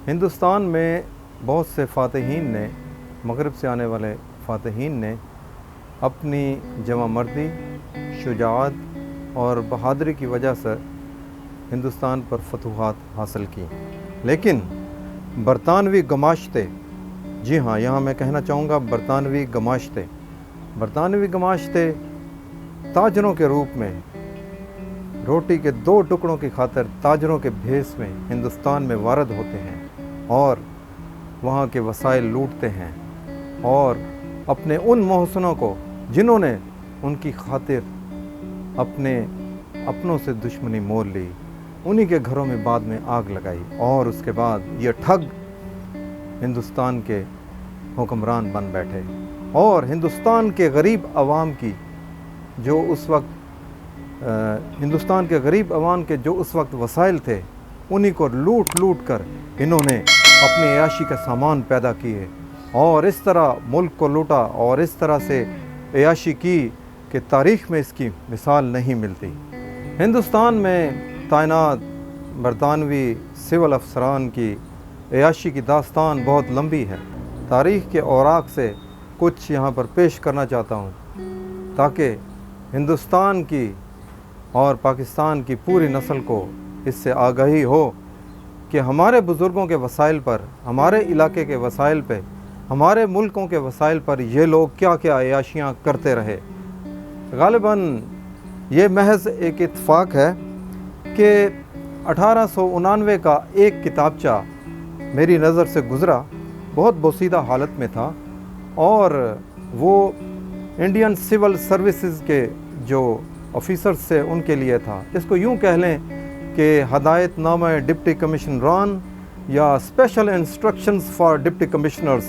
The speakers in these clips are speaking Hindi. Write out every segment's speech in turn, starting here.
हिंदुस्तान में बहुत से फ़ातिहीन ने, मगरब से आने वाले फ़ातिहीन ने अपनी जवामर्दी, शुजाअत और बहादुरी की वजह से हिंदुस्तान पर फतूहात हासिल की। लेकिन बरतानवी गमाश्ते, जी हाँ, यहाँ मैं कहना चाहूँगा बरतानवी गमाश्ते ताजरों के रूप में रोटी के 2 टुकड़ों की खातिर ताजरों के भेस में हिंदुस्तान में वारद होते हैं और वहाँ के वसाइल लूटते हैं और अपने उन मोहसिनों को जिन्होंने उनकी खातिर अपनों से दुश्मनी मोल ली, उन्हीं के घरों में बाद में आग लगाई और उसके बाद ये ठग हिंदुस्तान के हुक्मरान बन बैठे और हिंदुस्तान के गरीब अवाम की जो उस वक्त हिंदुस्तान के गरीब अवाम के जो उस वक्त वसाइल थे, उन्हीं को लूट कर इन्होंने अपनी अयाशी का सामान पैदा किए और इस तरह मुल्क को लूटा और इस तरह से अयाशी की कि तारीख़ में इसकी मिसाल नहीं मिलती। हिंदुस्तान में तैनात बरतानवी सिविल अफसरान की अयाशी की दास्तान बहुत लंबी है। तारीख़ के औराक से कुछ यहाँ पर पेश करना चाहता हूँ ताकि हिंदुस्तान की और पाकिस्तान की पूरी नस्ल को इससे आगाही हो कि हमारे बुज़ुर्गों के वसाइल पर, हमारे इलाके के वसाइल पे, हमारे मुल्कों के वसाइल पर ये लोग क्या क्या अयाशियाँ करते रहे। ग़ालिबन ये महज एक इत्तेफाक है कि 1899 का एक किताबचा मेरी नज़र से गुज़रा, बहुत बोसीदा हालत में था और वो इंडियन सिविल सर्विसेज के जो ऑफिसर्स से उनके लिए था। इसको यूँ कह लें कि हदायतनामा डिप्टी कमिश्नरान या special instructions for deputy commissioners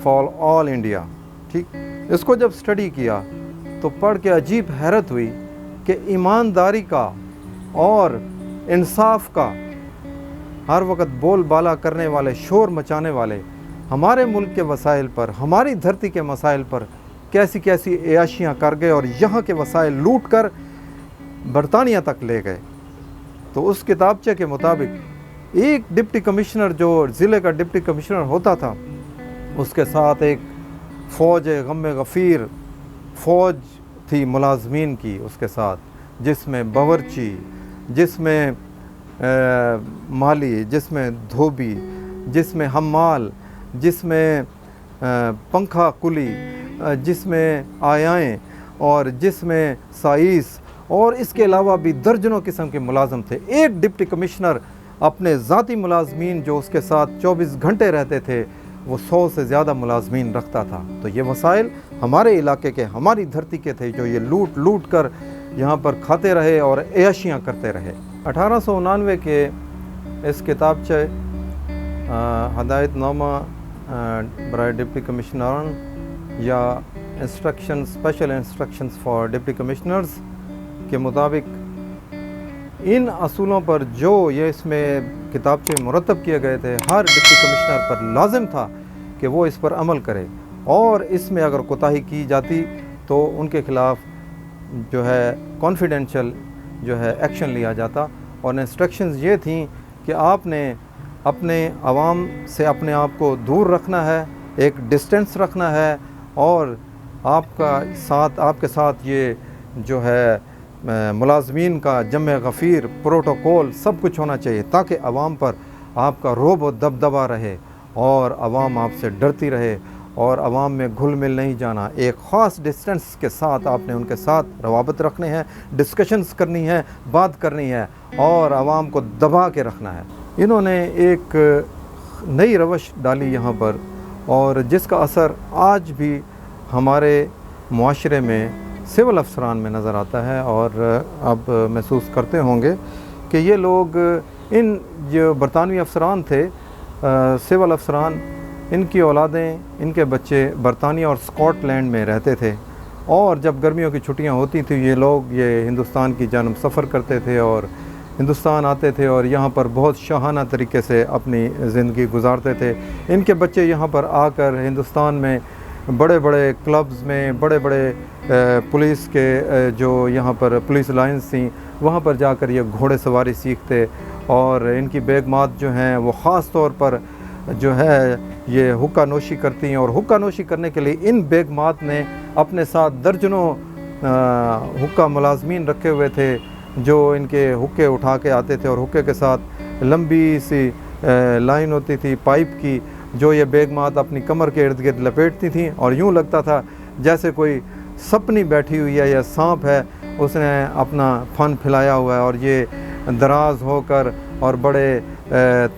for all India. ठीक, इसको जब स्टडी किया तो पढ़ के अजीब हैरत हुई कि ईमानदारी का और इंसाफ का हर वक्त बोलबाला करने वाले, शोर मचाने वाले हमारे मुल्क के वसाइल पर, हमारी धरती के मसाइल पर कैसी कैसी अयाशियाँ कर गए और यहाँ के वसाइल लूट कर बरतानिया तक ले गए। तो उस किताबचे के मुताबिक एक डिप्टी कमिश्नर जो ज़िले का डिप्टी कमिश्नर होता था, उसके साथ एक फ़ौज गम गफ़ीर फ़ौज थी मुलाजमीन की उसके साथ, जिसमें बावर्ची, जिसमें माली, जिसमें धोबी, जिसमें हम्माल, जिसमें पंखा कुली, जिसमें आयाएँ और जिसमें साइस और इसके अलावा भी दर्जनों किस्म के मुलाजम थे। एक डिप्टी कमिश्नर अपने ज़ाती मुलाजमीन जो उसके साथ 24 घंटे रहते थे, वो 100 से ज़्यादा मुलाजमीन रखता था। तो ये वसाइल हमारे इलाके के, हमारी धरती के थे जो ये लूट कर यहाँ पर खाते रहे और अयाशियाँ करते रहे। 1899 के इस किताबचे हदायतनामा बराए डिप्टी कमिश्नरान या special instructions for deputy commissioners के मुताबिक इन असूलों पर जो ये इसमें किताबचे मुरतब किए गए थे, हर डिप्टी कमिश्नर पर लाजिम था कि वो इस पर अमल करे और इसमें अगर कोताही की जाती तो उनके ख़िलाफ़ जो है कॉन्फिडेंशियल जो है एक्शन लिया जाता। और इंस्ट्रक्शंस ये थी कि आपने अपने आवाम से अपने आप को दूर रखना है, एक डिस्टेंस रखना है और आपके साथ ये जो है मुलाजमीन का जम गफ़ीर प्रोटोकॉल सब कुछ होना चाहिए ताकि आवाम पर आपका रोब व दबदबा रहे और आवाम आपसे डरती रहे और आवाम में घुल मिल नहीं जाना। एक ख़ास डिस्टेंस के साथ आपने उनके साथ रवाबत रखने हैं, डिस्कशंस करनी है, बात करनी है और आवाम को दबा के रखना है। इन्होंने एक नई रवश डाली यहाँ पर और जिसका असर आज भी हमारे मुआशरे में सिविल अफसरान में नज़र आता है और अब महसूस करते होंगे कि ये लोग, इन जो बरतानवी अफसरान थे, सिविल अफसरान, इनकी औलादें, इनके बच्चे बरतानिया और स्कॉटलैंड में रहते थे और जब गर्मियों की छुट्टियां होती थी ये हिंदुस्तान की जानब सफ़र करते थे और हिंदुस्तान आते थे और यहाँ पर बहुत शाहाना तरीके से अपनी ज़िंदगी गुजारते थे। इनके बच्चे यहाँ पर आकर हिंदुस्तान में बड़े बड़े क्लब्स में, बड़े बड़े पुलिस के जो यहाँ पर पुलिस लाइन्स थी, वहाँ पर जाकर ये घोड़े सवारी सीखते और इनकी बेगमात जो हैं वो ख़ास तौर पर जो है ये हुक्का नोशी करती हैं। और हुक्का नोशी करने के लिए इन बेगमात ने अपने साथ दर्जनों हुक्का मुलाजमीन रखे हुए थे जो इनके हुक्के उठा के आते थे, और हुक्के के साथ लंबी सी लाइन होती थी पाइप की, जो ये बेगमात अपनी कमर के इर्द गिर्द लपेटती थीं, और यूँ लगता था जैसे कोई सपनी बैठी हुई है या सांप है, उसने अपना फन फैलाया हुआ है। और ये दराज होकर और बड़े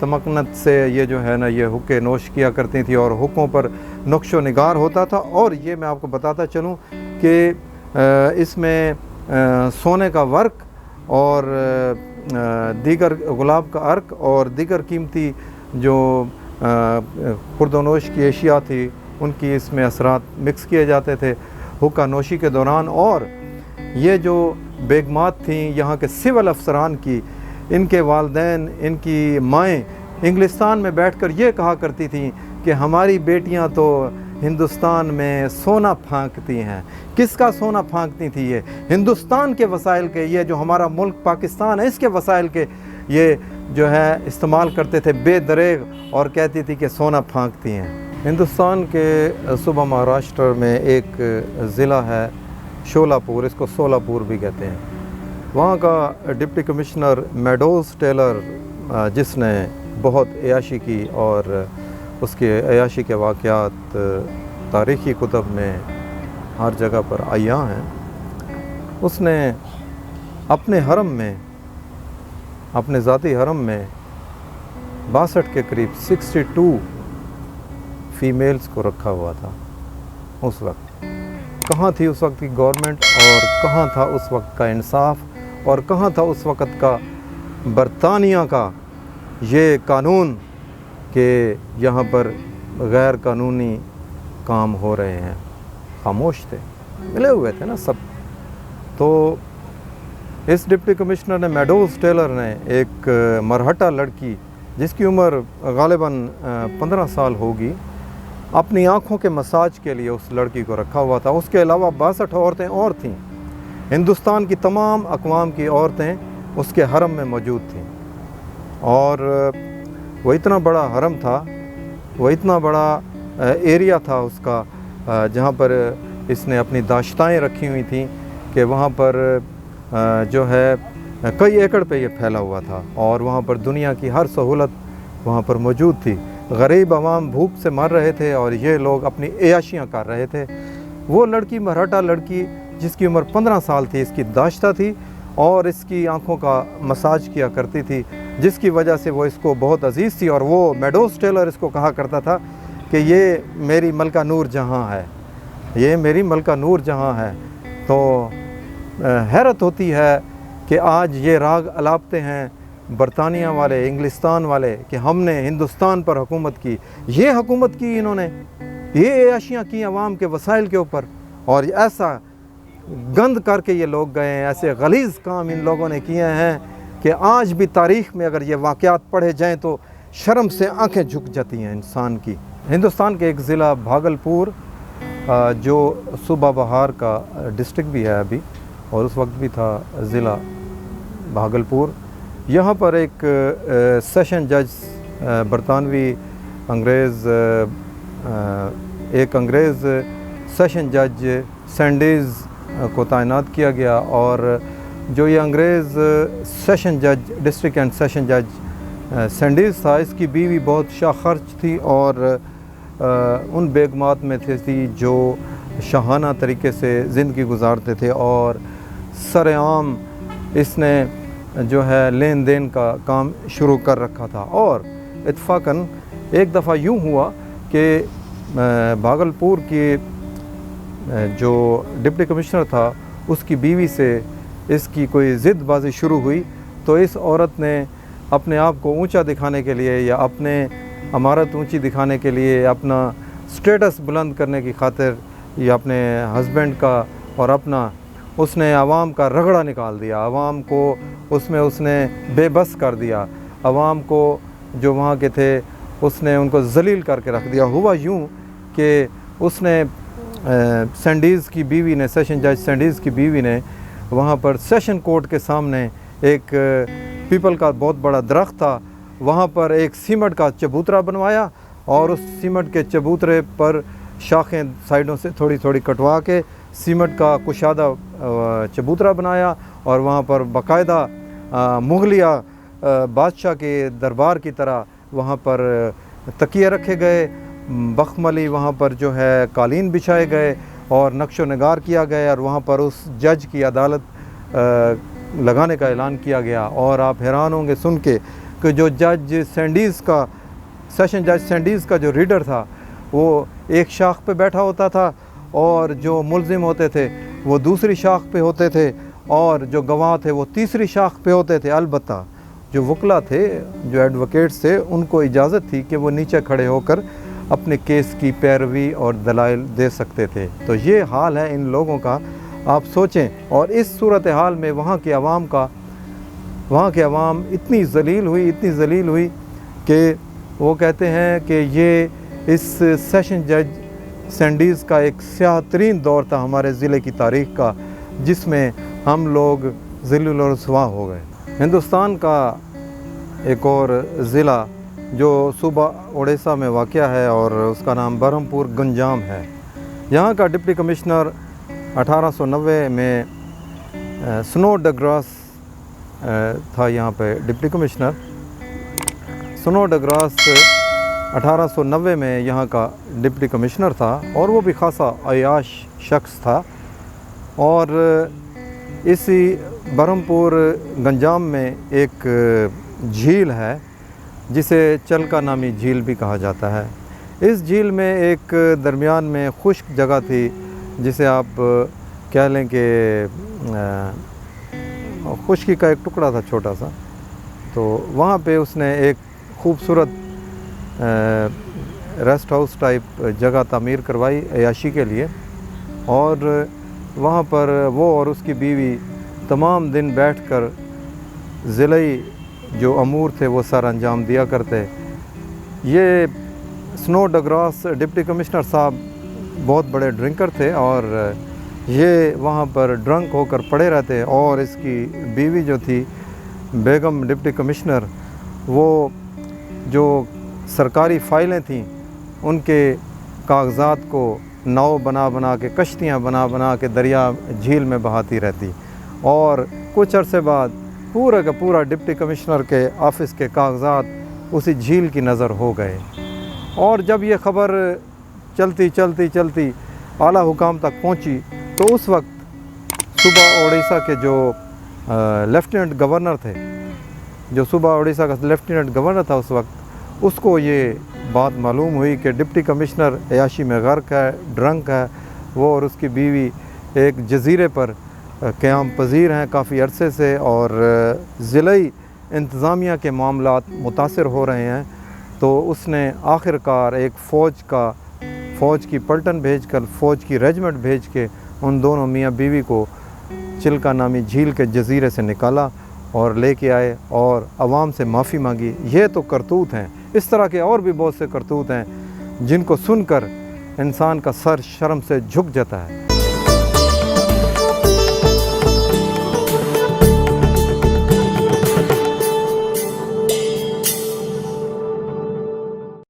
तमकनत से ये जो है ना ये हुक्के नोश किया करती थी, और हुक्कों पर नक्शो निगार होता था। और ये मैं आपको बताता चलूँ कि इसमें सोने का वर्क और दीगर गुलाब का अर्क और दीगर कीमती जो खुर्दोनोश की एशिया थी उनकी इसमें असरात मिक्स किए जाते थे हुक्का नोशी के दौरान। और ये जो बेगमात थीं यहाँ के सिविल अफसरान की, इनके वालदैन, इनकी माएँ इंग्लिस्तान में बैठकर ये कहा करती थीं कि हमारी बेटियाँ तो हिंदुस्तान में सोना फांकती हैं। किसका सोना फांकती थी? ये हिंदुस्तान के वसाइल के, ये जो हमारा मुल्क पाकिस्तान है इसके वसाइल के ये जो है इस्तेमाल करते थे बेदरेग, और कहती थी कि सोना फांकती हैं। हिंदुस्तान के सूबा महाराष्ट्र में एक ज़िला है शोलापुर, इसको सोलापुर भी कहते हैं। वहाँ का डिप्टी कमिश्नर मेडोज़ टेलर, जिसने बहुत अयाशी की और उसके अयाशी के वाक़यात तारीख़ी कुतब में हर जगह पर आया हैं, उसने अपने हरम में, अपने ज़ाती हरम में 62 के करीब 62 फ़ीमेल्स को रखा हुआ था। उस वक्त कहाँ थी उस वक्त की गवर्नमेंट, और कहाँ था उस वक्त का इंसाफ, और कहाँ था उस वक्त का बरतानिया का ये कानून कि यहाँ पर गैर कानूनी काम हो रहे हैं। खामोश थे, मिले हुए थे ना सब। तो इस डिप्टी कमिश्नर ने, मेडोज़ टेलर ने, एक मरहटा लड़की जिसकी उम्र गालिबन 15 साल होगी, अपनी आँखों के मसाज के लिए उस लड़की को रखा हुआ था। उसके अलावा 62 औरतें और थीं। हिंदुस्तान की तमाम अक़वाम की औरतें उसके हरम में मौजूद थीं। और वो इतना बड़ा हरम था, वो इतना बड़ा एरिया था उसका, जहाँ पर इसने अपनी दाश्ताएँ रखी हुई थीं कि वहाँ पर जो है कई एकड़ पे ये फैला हुआ था, और वहाँ पर दुनिया की हर सहूलत वहाँ पर मौजूद थी। गरीब आवाम भूख से मर रहे थे और ये लोग अपनी अयाशियाँ कर रहे थे। वो लड़की, मरहटा लड़की जिसकी उम्र 15 साल थी, इसकी दाश्ता थी और इसकी आँखों का मसाज किया करती थी, जिसकी वजह से वो इसको बहुत अजीज़ थी। और वो मेडोज़ टेलर इसको कहा करता था कि ये मेरी मलका नूर जहाँ है, ये मेरी मलका नूर जहाँ है। तो हैरत होती है कि आज ये राग अलापते हैं बरतानिया वाले, इंग्लिस्तान वाले, कि हमने हिंदुस्तान पर हुकूमत की। ये हुकूमत की इन्होंने, ये अयाशियाँ की अवाम के वसाइल के ऊपर, और ऐसा गंद करके ये लोग गए हैं, ऐसे गलीज़ काम इन लोगों ने किए हैं कि आज भी तारीख़ में अगर ये वाक़यात पढ़े जाएँ तो शर्म से आंखें झुक जाती हैं इंसान की। हिंदुस्तान के एक ज़िला भागलपुर, जो सूबा बहार का डिस्ट्रिक्ट भी है अभी, और उस वक्त भी था ज़िला भागलपुर। यहाँ पर एक सेशन जज, बरतानवी अंग्रेज़, एक अंग्रेज़ सेशन जज सैंडीज़ को तैनात किया गया। और जो ये अंग्रेज़ सेशन जज, डिस्ट्रिक्ट एंड सेशन जज सैंडीज़ था, इसकी बीवी बहुत शाखर्च थी और उन बेगमात में थी जो शाहाना तरीके से ज़िंदगी गुजारते थे, और सरेआम इसने जो है लेन देन का काम शुरू कर रखा था। और इत्फाकन एक दफ़ा यूँ हुआ कि भागलपुर की जो डिप्टी कमिश्नर था उसकी बीवी से इसकी कोई ज़िदबाज़ी शुरू हुई। तो इस औरत ने अपने आप को ऊंचा दिखाने के लिए या अपने अमारत ऊंची दिखाने के लिए, अपना स्टेटस बुलंद करने की खातिर, या अपने हस्बैंड का और अपना, उसने आवाम का रगड़ा निकाल दिया। आवाम को उसमें उसने बेबस कर दिया। आवाम को जो वहाँ के थे उसने उनको जलील करके रख दिया। हुआ यूँ कि उसने सैंडीज़ की बीवी ने, सेशन जज सैंडीज़ की बीवी ने वहाँ पर सेशन कोर्ट के सामने एक पीपल का बहुत बड़ा दरख्त था, वहाँ पर एक सीमेंट का चबूतरा बनवाया और उस सीमेंट के चबूतरे पर शाखें साइडों से थोड़ी थोड़ी कटवा के सीमेंट का कुशादा चबूतरा बनाया और वहाँ पर बाकायदा मुगलिया बादशाह के दरबार की तरह वहाँ पर तकिए रखे गए, बखमली वहाँ पर जो है कालीन बिछाए गए और नक्शो नगार किया गया और वहाँ पर उस जज की अदालत लगाने का ऐलान किया गया। और आप हैरान होंगे सुन के कि जो जज सैंडीज़ का, सेशन जज सैंडीज़ का जो रीडर था वो एक शाख पे बैठा होता था और जो मुलजिम होते थे वो दूसरी शाख पे होते थे और जो गवाह थे वो तीसरी शाख पे होते थे। अलबत्ता जो वकला थे, जो एडवोकेट्स थे, उनको इजाज़त थी कि वो नीचे खड़े होकर अपने केस की पैरवी और दलाइल दे सकते थे। तो ये हाल है इन लोगों का, आप सोचें। और इस सूरत हाल में वहाँ की आवाम इतनी ज़लील हुई कि वो कहते हैं कि ये इस सेशन जज सैंडीज़ का एक स्याह तरीन दौर था हमारे ज़िले की तारीख़ का, जिसमें हम लोग ज़िल्लुल और रुसवा हो गए। हिंदुस्तान का एक और ज़िला जो सूबा ओडिशा में वाक़या है और उसका नाम बरहमपुर गंजाम है। यहाँ का डिप्टी कमिश्नर 1890 में स्नोडग्रास था। यहाँ पे डिप्टी कमिश्नर स्नोडग्रास 1890 में यहाँ का डिप्टी कमिश्नर था और वो भी खासा अयाश शख्स था। और इसी बरहमपुर गंजाम में एक झील है जिसे चलका नामी झील भी कहा जाता है। इस झील में एक दरमियान में खुश्क जगह थी जिसे आप कह लें कि खुश्की का एक टुकड़ा था छोटा सा। तो वहाँ पे उसने एक खूबसूरत रेस्ट हाउस टाइप जगह तामीर करवाई अयाशी के लिए और वहाँ पर वो और उसकी बीवी तमाम दिन बैठकर ज़िले जो अमूर थे वो सर अंजाम दिया करते। ये स्नोडग्रास डिप्टी कमिश्नर साहब बहुत बड़े ड्रिंकर थे और ये वहाँ पर ड्रंक होकर पड़े रहते और इसकी बीवी जो थी बेगम डिप्टी कमिश्नर, वो जो सरकारी फ़ाइलें थीं उनके कागज़ात को नाव बना के, कश्तियाँ बना के दरिया झील में बहाती रहती और कुछ अरसे बाद पूरा का पूरा डिप्टी कमिश्नर के ऑफ़िस के कागज़ात उसी झील की नज़र हो गए। और जब ये ख़बर चलती आला हुकाम तक पहुंची तो उस वक्त सूबा ओडिशा के जो लेफ्टिनेंट गवर्नर थे, जो सूबा ओडिशा का लेफ्टिनेंट गवर्नर था उस वक्त, उसको ये बात मालूम हुई कि डिप्टी कमिश्नर अयाशी में गर्क है, ड्रंक है। वो और उसकी बीवी एक जजीरे पर क़याम पज़ीर हैं काफ़ी अरसे से और ज़िले इंतज़ामिया के मामलात मुतासिर हो रहे हैं। तो उसने आखिरकार एक फ़ौज की पलटन भेजकर, फ़ौज की रेजिमेंट भेज के उन दोनों मियाँ बीवी को चिल्का नामी झील के जजीरे से निकाला और लेके आए और आवाम से माफ़ी मांगी। ये तो करतूत हैं। इस तरह के और भी बहुत से करतूत हैं जिनको सुनकर इंसान का सर शर्म से झुक जाता है।